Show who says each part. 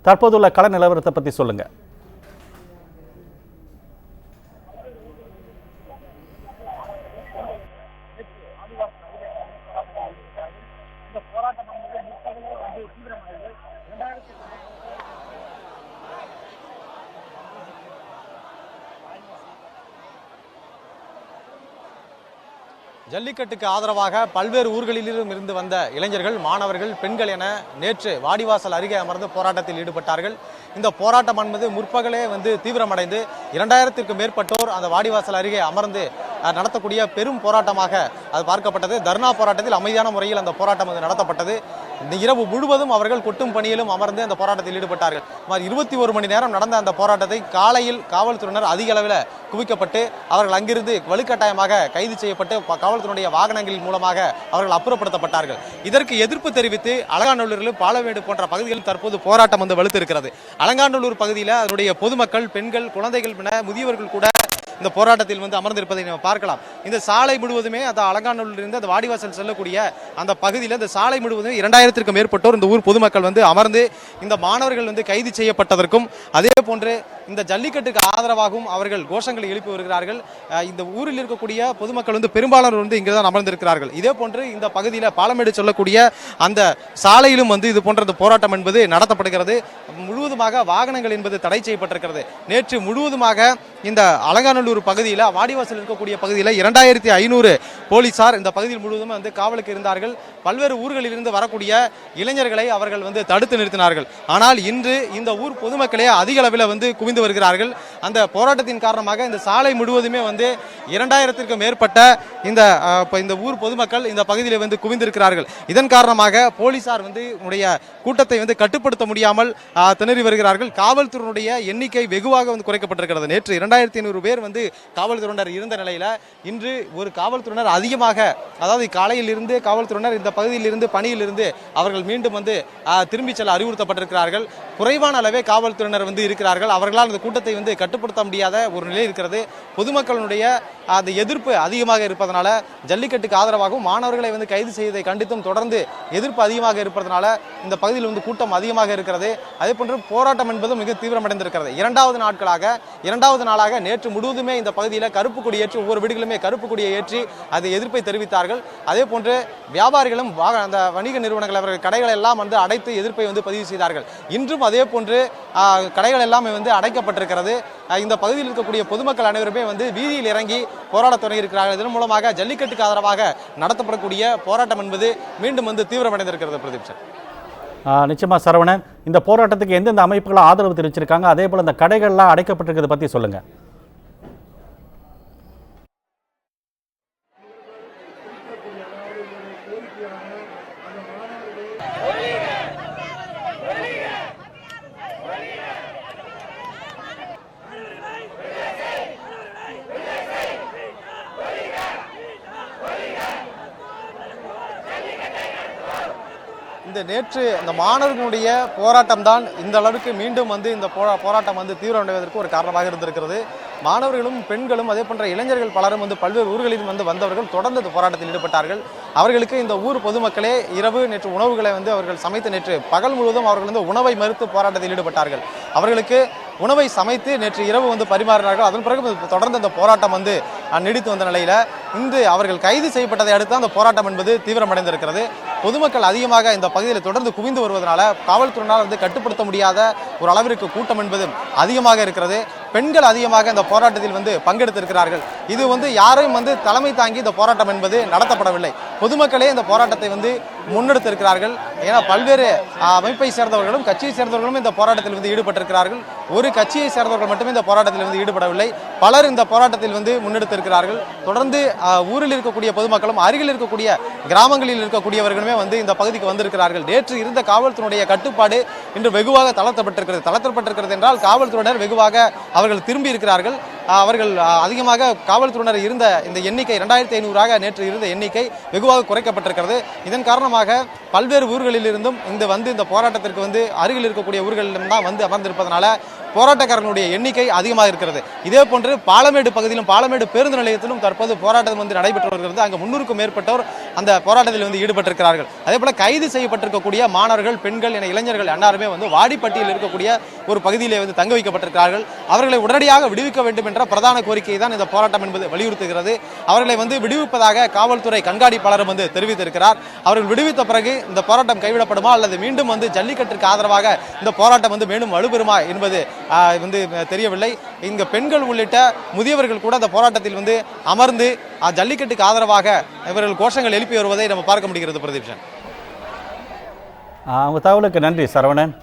Speaker 1: தற்போதுள்ள கள நிலவரத்தை பற்றி சொல்லுங்கள்.
Speaker 2: ஜல்லிக்கட்டுக்கு ஆதரவாக பல்வேறு ஊர்களிலும் இருந்து வந்த இளைஞர்கள், மாணவர்கள், பெண்கள் என நேற்று வாடிவாசல் அருகே அமர்ந்து போராட்டத்தில் ஈடுபட்டார்கள். இந்த போராட்டம் என்பது முற்பகலே தீவிரமடைந்து 2000க்கும் மேற்பட்டோர் அந்த வாடிவாசல் அருகே அமர்ந்து நடத்தக்கூடிய பெரும் போராட்டமாக அது பார்க்கப்பட்டது. தர்ணா போராட்டத்தில் அமைதியான முறையில் அந்த போராட்டம் நடத்தப்பட்டது. இந்த இரவு முழுவதும் அவர்கள் கொட்டும் பணியிலும் அமர்ந்து அந்த போராட்டத்தில் ஈடுபட்டார்கள். 21 மணி நேரம் நடந்த அந்த போராட்டத்தை காலையில் காவல்துறையினர் அதிக அளவில் குவிக்கப்பட்டு அவர்கள் அங்கிருந்து வலுக்கட்டாயமாக கைது செய்யப்பட்டு காவல்துறையுடைய வாகனங்களின் மூலமாக அவர்கள் அப்புறப்படுத்தப்பட்டார்கள். இதற்கு எதிர்ப்பு தெரிவித்து அலங்காநல்லூரிலும் பாலமேடு போன்ற பகுதிகளில் தற்போது போராட்டம் வலுத்திருக்கிறது. அலங்காநல்லூர் பகுதியில் அதனுடைய பொதுமக்கள், பெண்கள், குழந்தைகள் என முதியவர்கள் கூட இந்த போராட்டத்தில் அமர்ந்திருப்பதை நம்ம பார்க்கலாம். இந்த சாலை முழுவதுமே அந்த அலங்காநல்லூரிலிருந்து அந்த வாடிவாசல் செல்லக்கூடிய அந்த பகுதியில் இந்த சாலை முழுவதும் 2000க்கும் மேற்பட்டோர் இந்த ஊர் பொதுமக்கள் அமர்ந்து இந்த மாணவர்கள் கைது செய்யப்பட்டதற்கும் அதே போன்று இந்த ஜல்லிக்கட்டுக்கு ஆதரவாகவும் அவர்கள் கோஷங்களை எழுப்பி வருகிறார்கள். இந்த ஊரில் இருக்கக்கூடிய பொதுமக்கள் பெரும்பாலானோர் இங்குதான் அமர்ந்திருக்கிறார்கள். இதே போன்று இந்த பகுதியில் பாலமேடு சொல்லக்கூடிய அந்த சாலையிலும் இது போன்ற இந்த போராட்டம் என்பது நடத்தப்படுகிறது. முழுவதுமாக வாகனங்கள் என்பது தடை செய்யப்பட்டிருக்கிறது. நேற்று முழுவதுமாக இந்த அலங்காநல்லூர் பகுதியில் வாடிவாசல் இருக்கக்கூடிய பகுதியில் 2500 போலீசார் இந்த பகுதியில் முழுவதும் காவலுக்கு இருந்தார்கள். பல்வேறு ஊர்களில் இருந்து வரக்கூடிய இளைஞர்களை அவர்கள் தடுத்து நிறுத்தினார்கள். ஆனால் இன்று இந்த ஊர் பொதுமக்களே அதிக அளவில் குவிந்து வருகிறார்கள். அந்த போராட்டத்தின் காரணமாக இந்த சாலை முழுவதுமே 2000க்கும் மேற்பட்ட இந்த ஊர் பொதுமக்கள் இந்த பகுதியில் குவிந்திருக்கிறார்கள். இதன் காரணமாக போலீசார் உடைய கூட்டத்தை கட்டுப்படுத்த முடியாமல் திணறி வருகிறார்கள். காவல்துறையினுடைய எண்ணிக்கை வெகுவாக குறைக்கப்பட்டிருக்கிறது. நேற்று 2500 பேர் காவல்துறையினர் இருந்த நிலையில இன்று ஒரு காவல்துறையினர் அதிகமாக, அதாவது காலையில் இருந்து காவல்துறையினர் இந்த பகுதியில் இருந்து பணியில் இருந்து அவர்கள் மீண்டும் திரும்பி செல்ல அறிவுறுத்தப்பட்டிருக்கிறார்கள். குறைவான அளவே காவல்துறையினர் இருக்கிறார்கள். அவர்களால் இந்த கூட்டத்தை கட்டுப்படுத்த முடியாத ஒரு நிலை இருக்கிறது. பொதுமக்களுடைய அந்த எதிர்ப்பு அதிகமாக இருப்பதனால ஜல்லிக்கட்டுக்கு ஆதரவாகவும் மாணவர்களை கைது செய்வதை கண்டித்தும் தொடர்ந்து எதிர்ப்பு அதிகமாக இருப்பதனால இந்த பகுதியில் கூட்டம் அதிகமாக இருக்கிறது. அதே போன்று போராட்டம் என்பது மிக தீவிரமடைந்திருக்கிறது. இரண்டாவது நாளாக நேற்று முழுவதுமே இந்த பகுதியில் கருப்பு கொடி ஏற்றி ஒவ்வொரு வீடுகளுமே கருப்பு கொடியை ஏற்றி அதை எதிர்ப்பை தெரிவித்தார்கள். அதே போன்று வியாபாரிகளும் அந்த வணிக நிறுவனங்கள் அவர்கள் கடைகள் எல்லாம் அடைத்து எதிர்ப்பை பதிவு செய்தார்கள். இன்றும் அதே போன்று கடைகள் எல்லாம் அடைக்கப்பட்டிருக்கிறது. இந்த பகுதியில் இருக்கக்கூடிய பொதுமக்கள் அனைவருமே வீதியில் இறங்கி போராட தொடங்கியிருக்கிறார்கள். இதன் மூலமாக ஜல்லிக்கட்டுக்கு ஆதரவாக நடத்தப்படக்கூடிய போராட்டம் என்பது மீண்டும் தீவிரமடைந்திருக்கிறது. பிரதீப் சார்,
Speaker 1: நிச்சயமா சரவணன், இந்த போராட்டத்துக்கு எந்தெந்த அமைப்புகள் ஆதரவு தெரிவிச்சிருக்காங்க, அதே போல இந்த கடைகள்லாம் அடைக்கப்பட்டிருக்கிறத பத்தி சொல்லுங்க.
Speaker 2: நேற்று இந்த மாணவர்களுடைய போராட்டம் தான் இந்த அளவுக்கு மீண்டும் இந்த போராட்டம் தீவிரமடைவதற்கு ஒரு காரணமாக இருந்திருக்கிறது. மாணவர்களும் பெண்களும் அதே போன்ற இளைஞர்கள் பலரும் பல்வேறு ஊர்களில் வந்தவர்கள் தொடர்ந்து இந்த போராட்டத்தில் ஈடுபட்டார்கள். அவர்களுக்கு இந்த ஊர் பொதுமக்களே இரவு நேற்று உணவுகளை அவர்கள் சமைத்து நேற்று பகல் முழுவதும் அவர்கள் உணவை மறுத்து போராட்டத்தில் ஈடுபட்டார்கள். அவர்களுக்கு உணவை சமைத்து நேற்று இரவு பரிமாறினார்கள். அதன் பிறகு தொடர்ந்து அந்த போராட்டம் நீடித்து வந்த நிலையில இன்று அவர்கள் கைது செய்யப்பட்டதை அடுத்து அந்த போராட்டம் என்பது தீவிரமடைந்திருக்கிறது. பொதுமக்கள் அதிகமாக இந்த பகுதியில் தொடர்ந்து குவிந்து வருவதனால காவல்துறையினால் கட்டுப்படுத்த முடியாத ஒரு அளவிற்கு கூட்டம் என்பது அதிகமாக இருக்கிறது. பெண்கள் அதிகமாக இந்த போராட்டத்தில் பங்கெடுத்திருக்கிறார்கள். இது யாரையும் தலைமை தாங்கி இந்த போராட்டம் என்பது நடத்தப்படவில்லை. பொதுமக்களே இந்த போராட்டத்தை முன்னெடுத்திருக்கிறார்கள். ஏன்னா பல்வேறு அமைப்பை சேர்ந்தவர்களும் கட்சியை சேர்ந்தவர்களும் இந்த போராட்டத்தில் ஈடுபட்டிருக்கிறார்கள். ஒரு கட்சியை சேர்ந்தவர்கள் மட்டுமே இந்த போராட்டத்தில் ஈடுபடவில்லை. பலர் இந்த போராட்டத்தில் முன்னெடுத்திருக்கிறார்கள். தொடர்ந்து ஊரில் இருக்கக்கூடிய பொதுமக்களும் அருகில் இருக்கக்கூடிய கிராமங்களில் இருக்கக்கூடியவர்களுமே இந்த பகுதிக்கு வந்திருக்கிறார்கள். நேற்று இருந்த காவல்துறையுடைய கட்டுப்பாடு இன்று வெகுவாக தளர்த்தப்பட்டிருக்கிறது என்றால் காவல்துறையினர் வெகுவாக அவர்கள் திரும்பி இருக்கிறார்கள். அவர்கள் அதிகமாக காவல்துறையினர் இருந்த இந்த எண்ணிக்கை 2500 நேற்று இருந்த எண்ணிக்கை வெகுவாக குறைக்கப்பட்டிருக்கிறது. இதன் காரணமாக பல்வேறு ஊர்களில் இருந்தும் இந்த போராட்டத்திற்கு அருகில் இருக்கக்கூடிய ஊர்களிலும் தான் அமர்ந்திருப்பதனால போராட்டக்காரர்களுடைய எண்ணிக்கை அதிகமாக இருக்கிறது. இதே போன்று பாலமேடு பகுதியிலும் பாலமேடு பேருந்து நிலையத்திலும் தற்போது போராட்டம் நடைபெற்று வருகிறது. அங்கு 300க்கும் மேற்பட்டோர் அந்த போராட்டத்தில் வந்து ஈடுபட்டிருக்கிறார்கள். அதே போல கைது செய்யப்பட்டிருக்கக்கூடிய மாணவர்கள், பெண்கள் என இளைஞர்கள் எல்லாருமே வந்து வாடிப்பட்டியில் இருக்கக்கூடிய ஒரு பகுதியிலே வந்து தங்க வைக்கப்பட்டிருக்கிறார்கள். அவர்களை உடனடியாக விடுவிக்க வேண்டும் என்ற பிரதான கோரிக்கையை தான் இந்த போராட்டம் என்பது வலியுறுத்துகிறது. அவர்களை வந்து விடுவிப்பதாக காவல்துறை கண்காணிப்பாளரும் வந்து தெரிவித்திருக்கிறார். அவர்கள் விடுவித்த பிறகு இந்த போராட்டம் கைவிடப்படுமா அல்லது மீண்டும் வந்து ஜல்லிக்கட்டிற்கு ஆதரவாக இந்த போராட்டம் வந்து மீண்டும் வலுப்பெறுமா என்பது வந்து தெரியவில்லை. இங்க பெண்கள் உள்ளிட்ட முதியவர்கள் கூட இந்த போராட்டத்தில் வந்து அமர்ந்து ஜல்லிக்கட்டுக்கு ஆதரவாக இவர்கள் கோஷங்கள் எழுப்பி வருவதை நம்ம பார்க்க முடிகிறது. பிரதீப்ஷன்,
Speaker 1: உங்க தகவலுக்கு நன்றி சரவணன்.